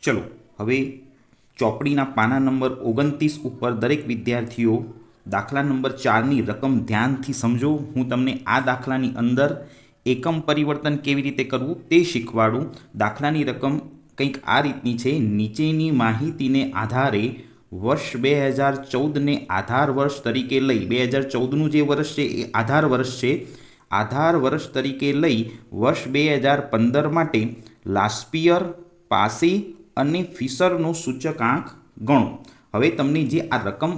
ચલો હવે ચોપડીના પાના નંબર 29 ઉપર દરેક વિદ્યાર્થીઓ દાખલા નંબર 4ની રકમ ધ્યાનથી સમજો. હું તમને આ દાખલાની અંદર એકમ પરિવર્તન કેવી રીતે કરવું તે શીખવાડું. દાખલાની રકમ કંઈક આ રીતની છે. નીચેની માહિતીને આધારે વર્ષ 2014ને આધાર વર્ષ તરીકે લઈ, 2014નું જે વર્ષ છે એ આધાર વર્ષ છે, આધાર વર્ષ તરીકે લઈ વર્ષ 2015 માટે લાસ્પિયર, પાસી અને ફિશરનો સૂચકાંક ગણો. હવે તમને જે આ રકમ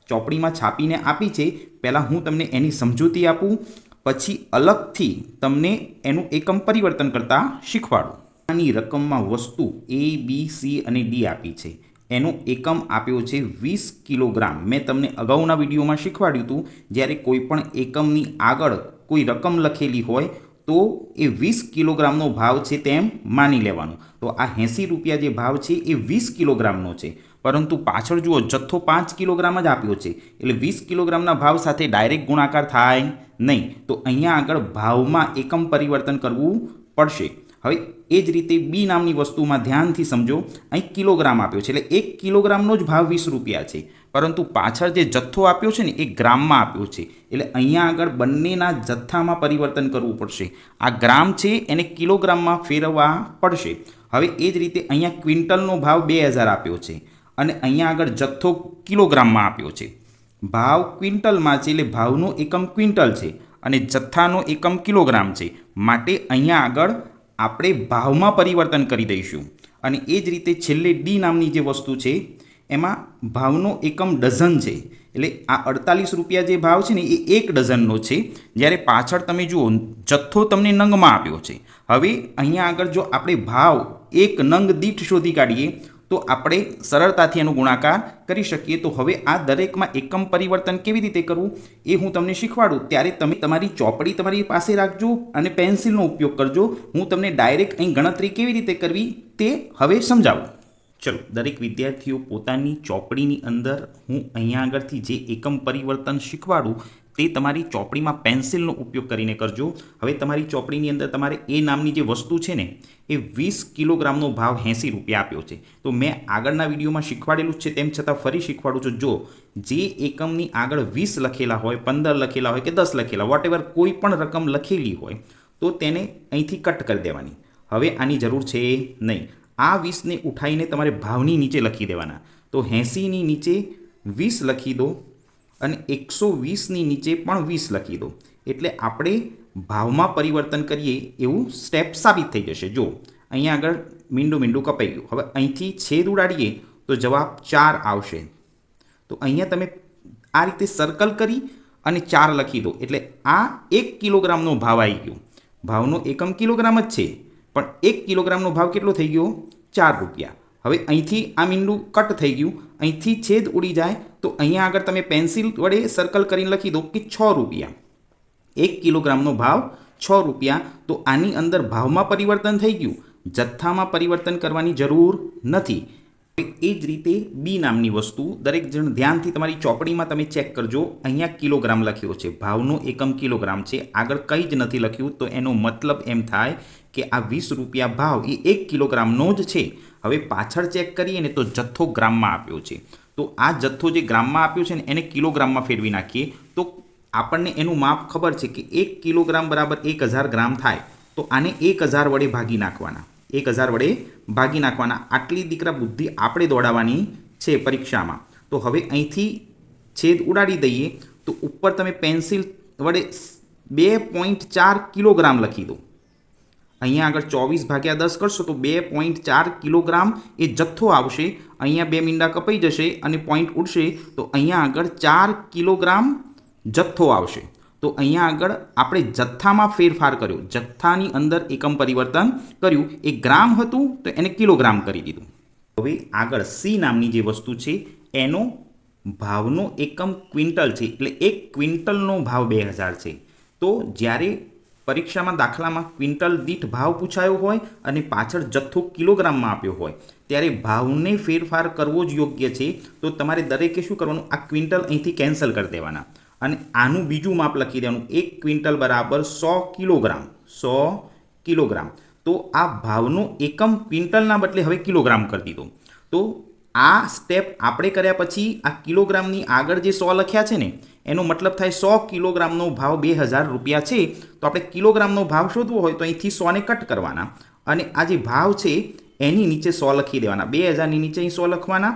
ચોપડીમાં છાપીને આપી છે, પહેલાં હું તમને એની સમજૂતી આપું, પછી અલગથી તમને એનું એકમ પરિવર્તન કરતાં શીખવાડું. આની રકમમાં વસ્તુ A, B, C અને D આપી છે. એનો એકમ આપ્યો છે 20 કિલોગ્રામ. મેં તમને અગાઉના વિડીયોમાં શીખવાડ્યું હતું, જ્યારે કોઈ પણ એકમની આગળ કોઈ રકમ લખેલી હોય તો એ 20 કિલોગ્રામનો ભાવ છે તેમ માની લેવાનું. તો આ 80 રૂપિયા જે ભાવ છે એ 20 કિલોગ્રામનો છે, પરંતુ પાછળ જુઓ જથ્થો 5 કિલોગ્રામ જ આપ્યો છે, એટલે 20 કિલોગ્રામના ભાવ સાથે ડાયરેક્ટ ગુણાકાર થાય નહીં. તો અહીંયા આગળ ભાવમાં એકમ પરિવર્તન કરવું પડશે. હવે એ જ રીતે બી નામની વસ્તુમાં ધ્યાનથી સમજો. અહીં કિલોગ્રામ આપ્યો છે, એટલે 1 કિલોગ્રામનો જ ભાવ 20 રૂપિયા છે, પરંતુ પાછળ જે જથ્થો આપ્યો છે ને એ ગ્રામમાં આપ્યો છે, એટલે અહીંયા આગળ બંનેના જથ્થામાં પરિવર્તન કરવું પડશે. આ ગ્રામ છે એને કિલોગ્રામમાં ફેરવવા પડશે. હવે એ જ રીતે અહીંયા ક્વિન્ટલનો ભાવ 2000 આપ્યો છે અને અહીંયા આગળ જથ્થો કિલોગ્રામમાં આપ્યો છે. ભાવ ક્વિન્ટલમાં છે, એટલે ભાવનો એકમ ક્વિન્ટલ છે અને જથ્થાનો એકમ કિલોગ્રામ છે, માટે અહીંયા આગળ આપણે ભાવમાં પરિવર્તન કરી દઈશું. અને એ જ રીતે છેલ્લે ડી નામની જે વસ્તુ છે એમાં ભાવનો એકમ ડઝન છે, એટલે આ 48 રૂપિયા જે ભાવ છે ને એ 1 ડઝનનો છે, જ્યારે પાછળ તમે જુઓ જથ્થો તમને નંગમાં આપ્યો છે. હવે અહીંયા આગળ જો આપણે ભાવ એક નંગ દીઠ શોધી કાઢીએ તો આપણે સરળતાથી એનો ગુણાકાર કરી શકીએ. તો હવે આ દરેકમાં એકમ પરિવર્તન કેવી રીતે કરવું એ હું તમને શીખવાડું, ત્યારે તમે તમારી ચોપડી તમારી પાસે રાખજો અને પેન્સિલનો ઉપયોગ કરજો. હું તમને ડાયરેક્ટ અહીં ગણતરી કેવી રીતે કરવી તે હવે સમજાવું. ચલો દરેક વિદ્યાર્થીઓ પોતાની ચોપડીની અંદર હું અહીંયા આગળથી જે એકમ પરિવર્તન શીખવાડું તે તમારી ચોપડીમાં પેન્સિલનો ઉપયોગ કરીને કરજો. હવે તમારી ચોપડીની અંદર તમારે એ નામની જે વસ્તુ છે ને એ 20 કિલોગ્રામનો ભાવ 80 રૂપિયા આપ્યો છે. તો મેં આગળના વિડીયોમાં શીખવાડેલું જ છે, તેમ છતાં ફરી શીખવાડું છું. જો જે એકમની આગળ 20 લખેલા હોય, 15 લખેલા હોય કે 10 લખેલા, વોટેવર કોઈ પણ રકમ લખેલી હોય તો તેને અહીંથી કટ કરી દેવાની. હવે આની જરૂર છે નહીં. આ 20ને ઉઠાવીને તમારે ભાવની નીચે લખી દેવાના. તો 80ની નીચે 20 લખી દો અને 120ની નીચે પણ 20 લખી દો, એટલે આપણે ભાવમાં પરિવર્તન કરીએ એવું સ્ટેપ સાબિત થઈ જશે. જો અહીંયા આગળ મીંડું કપાઈ ગયું. હવે અહીંથી છેદ ઉડાડીએ તો જવાબ 4 આવશે. તો અહીંયા તમે આ રીતે સર્કલ કરી અને 4 લખી દો, એટલે આ 1 કિલોગ્રામનો ભાવ આવી ગયો. ભાવનો એકમ કિલોગ્રામ જ છે, પણ 1 કિલોગ્રામનો ભાવ કેટલો થઈ ગયો? 4 રૂપિયા. હવે અહીંથી આ મીંડું કટ થઈ ગયું, અહીંથી છેદ ઉડી જાય તો અહીંયા આગળ તમે પેન્સિલ વડે સર્કલ કરીને લખી દો કે 6 રૂપિયા. 1 કિલોગ્રામનો ભાવ 6 રૂપિયા. તો આની અંદર ભાવમાં પરિવર્તન થઈ ગયું, જથ્થામાં પરિવર્તન કરવાની જરૂર નથી. એ જ રીતે બી નામની વસ્તુ દરેક જણ ધ્યાનથી તમારી ચોપડીમાં તમે ચેક કરજો. અહીંયા કિલોગ્રામ લખ્યો છે, ભાવનો એકમ કિલોગ્રામ છે, આગળ કંઈ જ નથી લખ્યું. તો એનો મતલબ એમ થાય કે આ 20 રૂપિયા ભાવ એ 1 કિલોગ્રામનો જ છે. હવે પાછળ ચેક કરીએ ને તો જથ્થો ગ્રામમાં આપ્યો છે, તો આ જથ્થો જે ગ્રામમાં આપ્યો છે ને એને કિલોગ્રામમાં ફેરવી નાખીએ તો આપણને એનું માપ ખબર છે કે 1 કિલોગ્રામ બરાબર 1000 ગ્રામ થાય. તો આને 1000 વડે ભાગી નાખવાના, 1000 વડે ભાગી નાખવાના. આટલી દીકરા બુદ્ધિ આપણે દોડાવવાની છે પરીક્ષામાં. તો હવે અહીંથી છેદ ઉડાડી દઈએ તો ઉપર તમે પેન્સિલ વડે 2.4 કિલોગ્રામ લખી દો. અહીંયા આગળ 24/10 કરશો તો 2.4 કિલોગ્રામ એ જથ્થો આવશે. અહીંયા 2 મીંડા કપાઈ જશે અને પોઈન્ટ ઉડશે, તો અહીંયા આગળ 4 કિલોગ્રામ જથ્થો આવશે. તો અહીંયા આગળ આપણે જથ્થામાં ફેરફાર કર્યો, જથ્થાની અંદર એકમ પરિવર્તન કર્યું. એ ગ્રામ હતું તો એને કિલોગ્રામ કરી દીધું. હવે આગળ સી નામની જે વસ્તુ છે એનો ભાવનો એકમ ક્વિન્ટલ છે, એટલે 1 ક્વિન્ટલનો ભાવ 2000 છે. તો જ્યારે પરીક્ષામાં દાખલામાં ક્વિન્ટલ દીઠ ભાવ પૂછાયો હોય અને પાછળ જથ્થો કિલોગ્રામમાં આપ્યો હોય ત્યારે ભાવને ફેરફાર કરવો જ યોગ્ય છે. તો તમારે દરેકે શું કરવાનું, આ ક્વિન્ટલ અહીંથી કેન્સલ કરી દેવાના અને આનું બીજું માપ લખી દેવાનું. 1 ક્વિન્ટલ બરાબર 100 કિલોગ્રામ. 100 કિલોગ્રામ. તો આ ભાવનો એકમ ક્વિન્ટલના બદલે હવે કિલોગ્રામ કરી દીધો. તો આ સ્ટેપ આપણે કર્યા પછી આ કિલોગ્રામની આગળ જે 100 લખ્યા છે ને એનો મતલબ થાય 100 કિલોગ્રામનો ભાવ 2000 રૂપિયા છે. તો આપણે કિલોગ્રામનો ભાવ શોધવો હોય તો અહીંથી 100ને કટ કરવાના અને આ જે ભાવ છે એની નીચે 100 લખી દેવાના. 2000ની નીચે 100 લખવાના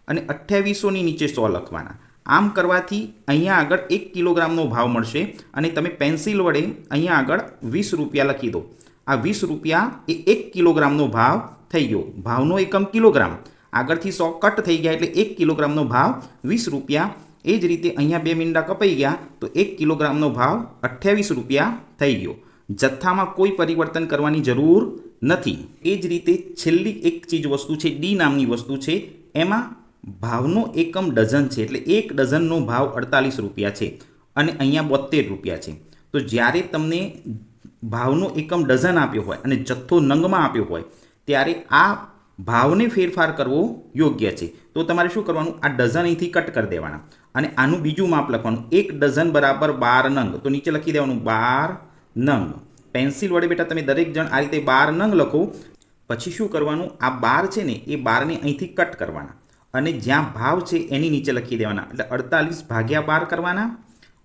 અને 2800ની નીચે 100 લખવાના. આમ કરવાથી અહીંયા આગળ 1 કિલોગ્રામનો ભાવ મળશે અને તમે પેન્સિલ વડે અહીંયા આગળ 20 રૂપિયા લખી દો. આ 20 રૂપિયા એ 1 કિલોગ્રામનો ભાવ થઈ ગયો. ભાવનો એકમ કિલોગ્રામ, આગળથી 100 કટ થઈ ગયા એટલે 1 કિલોગ્રામનો ભાવ 20 રૂપિયા. એ જ રીતે અહીંયા 2 મીંડા કપાઈ ગયા તો 1 કિલોગ્રામનો ભાવ 28 રૂપિયા થઈ ગયો. જથ્થામાં કોઈ પરિવર્તન કરવાની જરૂર નથી. એ જ રીતે છેલ્લી એક ચીજ વસ્તુ છે, ડી નામની વસ્તુ છે. એમાં ભાવનો એકમ ડઝન છે એટલે 1 ડઝનનો ભાવ 48 રૂપિયા છે અને અહીંયા 72 રૂપિયા છે. તો જ્યારે તમને ભાવનો એકમ ડઝન આપ્યો હોય અને જથ્થો નંગમાં આપ્યો હોય ત્યારે આ ભાવને ફેરફાર કરવો યોગ્ય છે. તો તમારે શું કરવાનું, આ ડઝન અહીંથી કટ કરી દેવાના અને આનું બીજું માપ લખવાનું. 1 ડઝન બરાબર 12 નંગ. તો નીચે લખી દેવાનું 12 નંગ. પેન્સિલ વડે બેટા તમે દરેક જણ આ રીતે 12 નંગ લખો. પછી શું કરવાનું, આ 12 છે ને એ 12ને અહીંથી કટ કરવાના અને જ્યાં ભાવ છે એની નીચે લખી દેવાના. એટલે 48 ભાગ્યા 12 કરવાના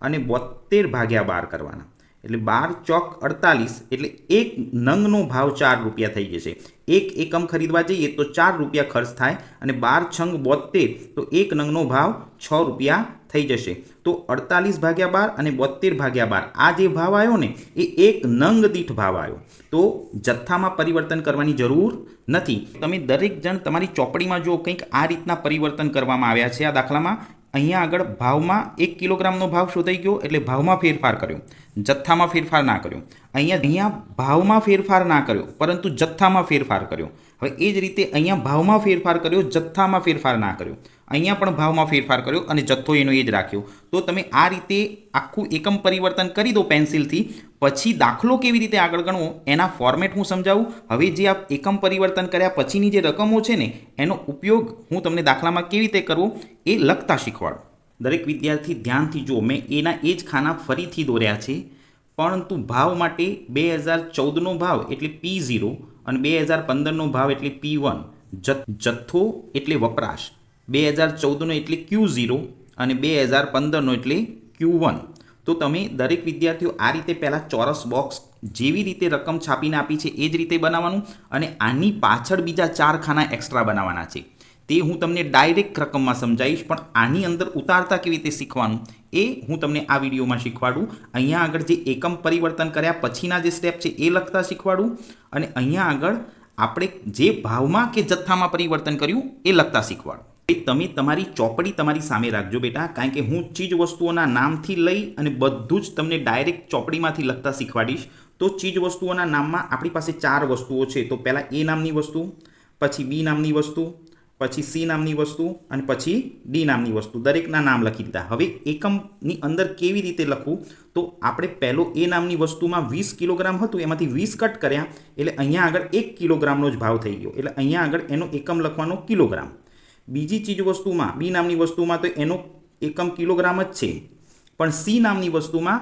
અને 72 ભાગ્યા 12 કરવાના. એટલે 12 ચોક 48 એટલે 1 નંગનો ભાવ 4 રૂપિયા થઈ જશે. 1 એકમ ખરીદવા જઈએ તો 4 રૂપિયા ખર્ચ થાય અને 12 છંગ 72 તો 1 નંગનો ભાવ 6 રૂપિયા થઈ જશે. તો 48 ભાગ્યા 12 અને 72 ભાગ્યા 12 આ જે ભાવ આવ્યો ને એ 1 નંગ દીઠ ભાવ આવ્યો. તો જથ્થામાં પરિવર્તન કરવાની જરૂર નથી. તમે દરેક જણ તમારી ચોપડીમાં જો કંઈક આ રીતના પરિવર્તન કરવામાં આવ્યા છે. આ દાખલામાં અહીંયા આગળ ભાવમાં 1 કિલોગ્રામનો ભાવ શોધાઈ ગયો એટલે ભાવમાં ફેરફાર કર્યો, જથ્થામાં ફેરફાર ના કર્યો. અહીંયા ભાવમાં ફેરફાર ના કર્યો પરંતુ જથ્થામાં ફેરફાર કર્યો. હવે એ જ રીતે અહીંયા ભાવમાં ફેરફાર કર્યો, જથ્થામાં ફેરફાર ના કર્યો. અહીંયા પણ ભાવમાં ફેરફાર કર્યો અને જથ્થો એનો એ જ રાખ્યો. તો તમે આ રીતે આખું એકમ પરિવર્તન કરી દો પેન્સિલથી. પછી દાખલો કેવી રીતે આગળ ગણવો એના ફોર્મેટ હું સમજાવું. હવે જે આ એકમ પરિવર્તન કર્યા પછીની જે રકમો છે ને એનો ઉપયોગ હું તમને દાખલામાં કેવી રીતે કરવો એ લખતા શીખવાડું. દરેક વિદ્યાર્થી ધ્યાનથી જુઓ. મેં એના એ જ ખાના ફરીથી દોર્યા છે પરંતુ ભાવ માટે 2014નો ભાવ એટલે P0 અને 2015નો ભાવ એટલે P1. જથ્થો એટલે વપરાશ, 2014નો એટલે Q0 અને 2015નો એટલે Q1. તો તમે દરેક વિદ્યાર્થીઓ આ રીતે પહેલાં ચોરસ બોક્સ જેવી રીતે રકમ છાપીને આપી છે એ જ રીતે બનાવવાનું અને આની પાછળ બીજા 4 ખાના એક્સ્ટ્રા બનાવવાના છે. તે હું તમને ડાયરેક્ટ રકમમાં સમજાવીશ, પણ આની અંદર ઉતારતા કેવી રીતે શીખવાનું એ હું તમને આ વિડીયોમાં શીખવાડું. અહીંયા આગળ જે એકમ પરિવર્તન કર્યા પછીના જે સ્ટેપ છે એ લખતા શીખવાડું અને અહીંયા આગળ આપણે જે ભાવમાં કે જથ્થામાં પરિવર્તન કર્યું એ લખતા શીખવાડું. તમે તમારી ચોપડી તમારી સામે રાખજો બેટા, કારણ કે હું ચીજ વસ્તુઓના નામથી લઈ અને બધું જ તમને ડાયરેક્ટ ચોપડીમાંથી લખતા શીખવાડીશ. તો ચીજ વસ્તુઓના નામમાં આપણી પાસે 4 વસ્તુઓ છે. તો પહેલાં A નામની વસ્તુ, પછી B નામની વસ્તુ, પછી C નામની વસ્તુ અને પછી D નામની વસ્તુ. દરેકના નામ લખી દીધા. હવે એકમની અંદર કેવી રીતે લખવું, તો આપણે પહેલો A નામની વસ્તુમાં 20 કિલોગ્રામ હતું એમાંથી 20 કટ કર્યા એટલે અહીંયા આગળ 1 કિલોગ્રામનો જ ભાવ થઈ ગયો. એટલે અહીંયા આગળ એનો એકમ લખવાનો કિલોગ્રામ. બીજી ચીજ વસ્તુમાં B નામની વસ્તુમાં તો એનો એકમ કિલોગ્રામ જ છે, પણ C નામની વસ્તુમાં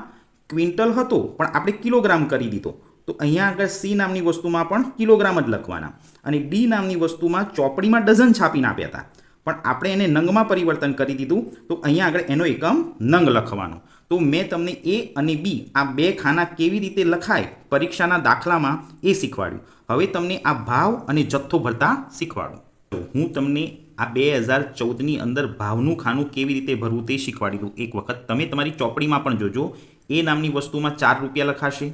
ક્વિન્ટલ હતો પણ આપણે કિલોગ્રામ કરી દીધો. તો અહીંયા આગળ C નામની વસ્તુમાં પણ કિલોગ્રામ જ લખવાના અને D નામની વસ્તુમાં ચોપડીમાં ડઝન છાપીને આપ્યા હતા પણ આપણે એને નંગમાં પરિવર્તન કરી દીધું. તો અહીંયા આગળ એનો એકમ નંગ લખવાનો. તો મેં તમને A અને B આ 2 ખાના કેવી રીતે લખાય પરીક્ષાના દાખલામાં એ શીખવાડ્યું. હવે તમને આ ભાવ અને જથ્થો ભરતા શીખવાડું. હું તમને આ 2014ની અંદર ભાવનું ખાનું કેવી રીતે ભરવું તે શીખવાડી દઉં. એક વખત તમે તમારી ચોપડીમાં પણ જોજો. A નામની વસ્તુમાં 4 રૂપિયા લખાશે,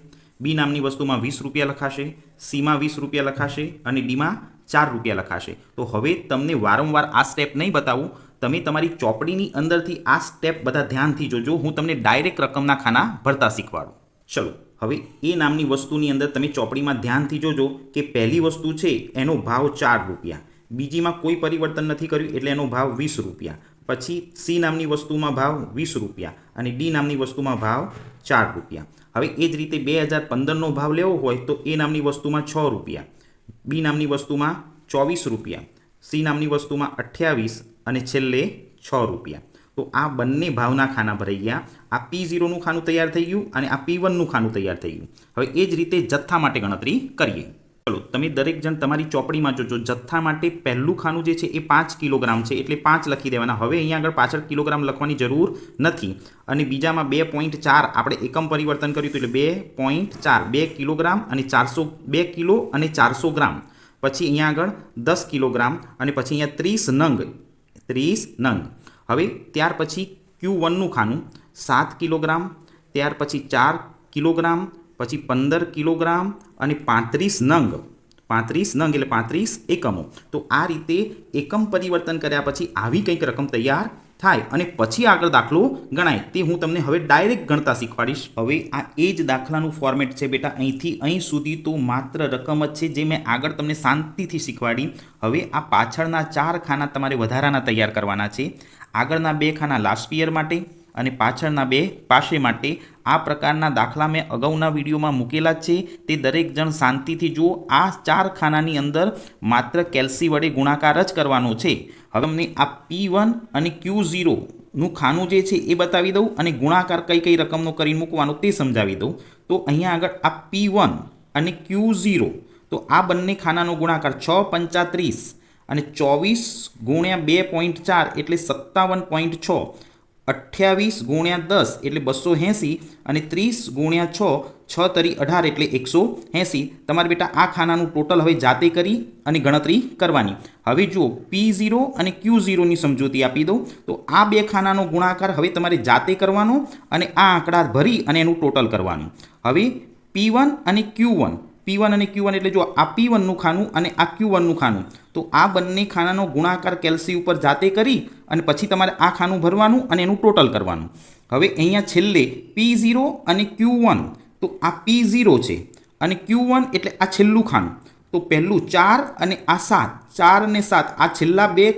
B નામની વસ્તુમાં 20 રૂપિયા લખાશે, Cમાં 20 રૂપિયા લખાશે અને Dમાં 4 રૂપિયા લખાશે. તો હવે તમને વારંવાર આ સ્ટેપ નહીં બતાવું, તમે તમારી ચોપડીની અંદરથી આ સ્ટેપ બધા ધ્યાનથી જોજો. હું તમને ડાયરેક્ટ રકમના ખાના ભરતા શીખવાડું. ચલો હવે A નામની વસ્તુની અંદર તમે ચોપડીમાં ધ્યાનથી જોજો કે પહેલી વસ્તુ છે એનો ભાવ 4 રૂપિયા, બીજીમાં કોઈ પરિવર્તન નથી કર્યું એટલે એનો ભાવ 20 રૂપિયા. પછી C નામની વસ્તુમાં ભાવ 20 રૂપિયા અને D નામની વસ્તુમાં ભાવ 4 રૂપિયા. હવે એ જ રીતે 2015નો ભાવ લેવો હોય તો A નામની વસ્તુમાં 6 રૂપિયા, B નામની વસ્તુમાં 24 રૂપિયા, C નામની વસ્તુમાં 28 અને છેલ્લે 6 રૂપિયા. તો આ બંને ભાવના ખાના ભરાઈ ગયા. આ P0નું ખાનું તૈયાર થઈ ગયું અને આ P1નું ખાનું તૈયાર થઈ ગયું. હવે એ જ રીતે જથ્થા માટે ગણતરી કરીએ. તમે દરેક જણ તમારી ચોપડીમાં જોજો જથ્થા માટે પહેલું ખાનું જે છે એ 5 કિલોગ્રામ છે એટલે 5 લખી દેવાના. હવે અહીંયા આગળ પાછળ કિલોગ્રામ લખવાની જરૂર નથી. અને બીજામાં 2.4 આપણે એકમ પરિવર્તન કર્યું હતું એટલે 2.4 2 કિલોગ્રામ અને 2 કિલો અને 400 ગ્રામ. પછી અહીંયા આગળ 10 કિલોગ્રામ અને પછી અહીંયા 30 નંગ. હવે ત્યાર પછી Q1નું ખાનું 7 કિલોગ્રામ, ત્યાર પછી 4 કિલોગ્રામ, પછી 15 કિલોગ્રામ અને 35 નંગ. 35 નંગ એટલે 35 એકમો. તો આ રીતે એકમ પરિવર્તન કર્યા પછી આવી કંઈક રકમ તૈયાર થાય અને પછી આગળ દાખલો ગણાય. તે હું તમને હવે ડાયરેક્ટ ગણતા શીખવાડીશ. હવે આ એ જ દાખલાનું ફોર્મેટ છે બેટા. અહીંથી અહીં સુધી તો માત્ર રકમ જ છે જે મેં આગળ તમને શાંતિથી શીખવાડી. હવે આ પાછળના 4 ખાના તમારે વધારાના તૈયાર કરવાના છે. આગળના 2 ખાના લાસ્ટ યર માટે અને પાછળના 2 પાસે માટે. આ પ્રકારના દાખલા મેં અગાઉના વિડીયોમાં મૂકેલા જ છે. તે દરેક જણ શાંતિથી જુઓ. આ 4 ખાનાની અંદર માત્ર કેલ્સી વડે ગુણાકાર જ કરવાનો છે. હવે અમને આ P1 અને Q0નું ખાનું જે છે એ બતાવી દઉં અને ગુણાકાર કઈ કઈ રકમનો કરીને મૂકવાનો તે સમજાવી દઉં. તો અહીંયા આગળ આ P1 અને Q0 તો આ બંને ખાનાનો ગુણાકાર 6 × 5 = 30 અને 24 × 2.4 એટલે 57.6, 28 × 10 એટલે 280 અને 30 × 6 6 તરી 18 એટલે 180. તમારે બેટા આ ખાનાનું ટોટલ હવે જાતે કરી અને ગણતરી કરવાની. હવે જુઓ P0 અને Q0ની સમજૂતી આપી દો. તો આ 2 ખાનાનો ગુણાકાર હવે તમારે જાતે કરવાનો અને આ આંકડા ભરી અને એનું ટોટલ કરવાનું. હવે P1 અને Q1 એટલે જો આ P1નું ખાનું અને આ Q1નું ખાનું. તો આ બંને ખાનાનો ગુણાકાર કેલ્સી ઉપર જાતે કરી અને પછી તમારે આ ખાનું ભરવાનું અને એનું ટોટલ કરવાનું. હવે અહીંયા છેલ્લે P0 અને Q1 તો આ P0 છે અને Q1 એટલે આ છેલ્લું ખાનું. તો પહેલું 4 અને આ 7, 4 અને 7 આ છેલ્લા 2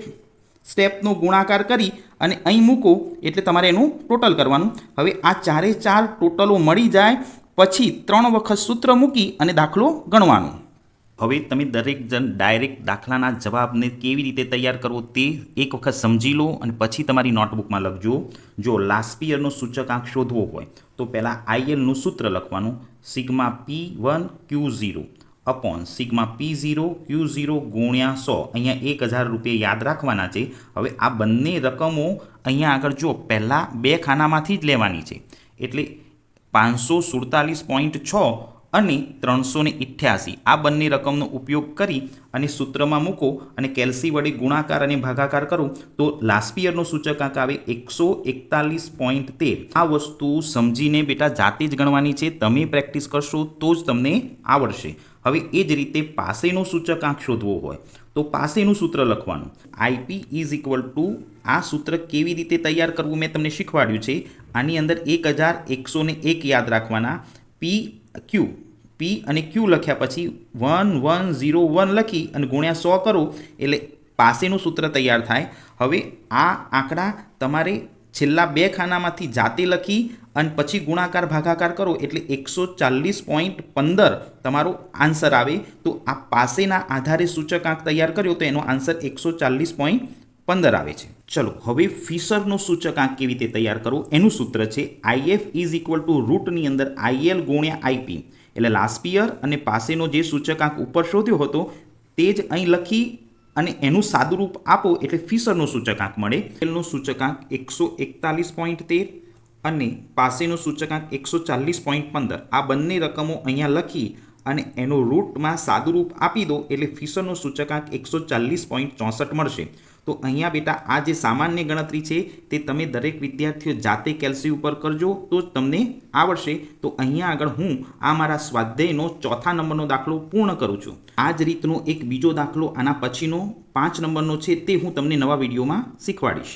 સ્ટેપનો ગુણાકાર કરી અને અહીં મૂકો એટલે તમારે એનું ટોટલ કરવાનું. હવે આ 4 ટોટલો મળી જાય પછી 3 વખત સૂત્ર મૂકી અને દાખલો ગણવાનો. હવે તમે દરેક જણ ડાયરેક્ટ દાખલાના જવાબને કેવી રીતે તૈયાર કરવો તે એક વખત સમજી લો અને પછી તમારી નોટબુકમાં લખજો. જો લાસ્ટ યરનો સૂચકાંક શોધવો હોય તો પહેલાં ILનું સૂત્ર લખવાનું σP1 Q0 upon σP0 Q0 × 100. અહીંયા 1000 રૂપિયા યાદ રાખવાના છે. હવે આ બંને રકમો અહીંયા આગળ જો પહેલાં 2 ખાનામાંથી જ લેવાની છે એટલે 547.6 અને 388 આ બંને રકમનો ઉપયોગ કરી અને સૂત્રમાં મૂકો અને કેલ્સી વડે ગુણાકાર અને ભાગાકાર કરો તો લાસ્ટ યરનો સૂચકાંક આવે 141.13. આ વસ્તુ સમજીને બેટા જાતે જ ગણવાની છે. તમે પ્રેક્ટિસ કરશો તો જ તમને આવડશે. હવે એ જ રીતે પાસેનો સૂચકાંક શોધવો હોય તો પાસેનું સૂત્ર લખવાનું. IP આ સૂત્ર કેવી રીતે તૈયાર કરવું મેં તમને શીખવાડ્યું છે. આની અંદર 1101 યાદ રાખવાના. P અને Q લખ્યા પછી 1101 લખી અને ગુણ્યા 100 કરો એટલે પાસેનું સૂત્ર તૈયાર થાય. હવે આ આંકડા તમારે છેલ્લા 2 ખાનામાંથી જાતે લખી અને પછી ગુણાકાર ભાગાકાર કરો એટલે 140.15 તમારો આન્સર આવે. તો આ પાસેના આધારે સૂચકાંક તૈયાર કર્યો તો એનો આન્સર 140.15 આવે છે. ચલો હવે ફિશરનો સૂચકાંક કેવી રીતે તૈયાર કરવો એનું સૂત્ર છે IF રૂટની અંદર IL × IP. એટલે લાસ્ટ યર અને પાસેનો જે સૂચકાંક ઉપર શોધ્યો હતો તે જ અહીં લખી અને એનું સાદુરૂપ આપો એટલે ફિશરનો સૂચકાંક મળે. એલનો સૂચકાંક 141.13 અને પાસેનો સૂચકાંક 140.15. આ બંને રકમો અહીંયા લખી અને એનો રૂટમાં સાદુરૂપ આપી દો એટલે ફિશરનો સૂચકાંક 140.64 મળશે. તો અહીંયા બેટા આ જે સામાન્ય ગણતરી છે તે તમે દરેક વિદ્યાર્થીઓ જાતે કેલ્સી ઉપર કરજો તો જ તમને આવડશે. તો અહીંયા આગળ હું આ મારા સ્વાધ્યાયનો 4થા નંબરનો દાખલો પૂર્ણ કરું છું. આ જ રીતનો એક બીજો દાખલો આના પછીનો 5 નંબરનો છે તે હું તમને નવા વિડીયોમાં શીખવાડીશ.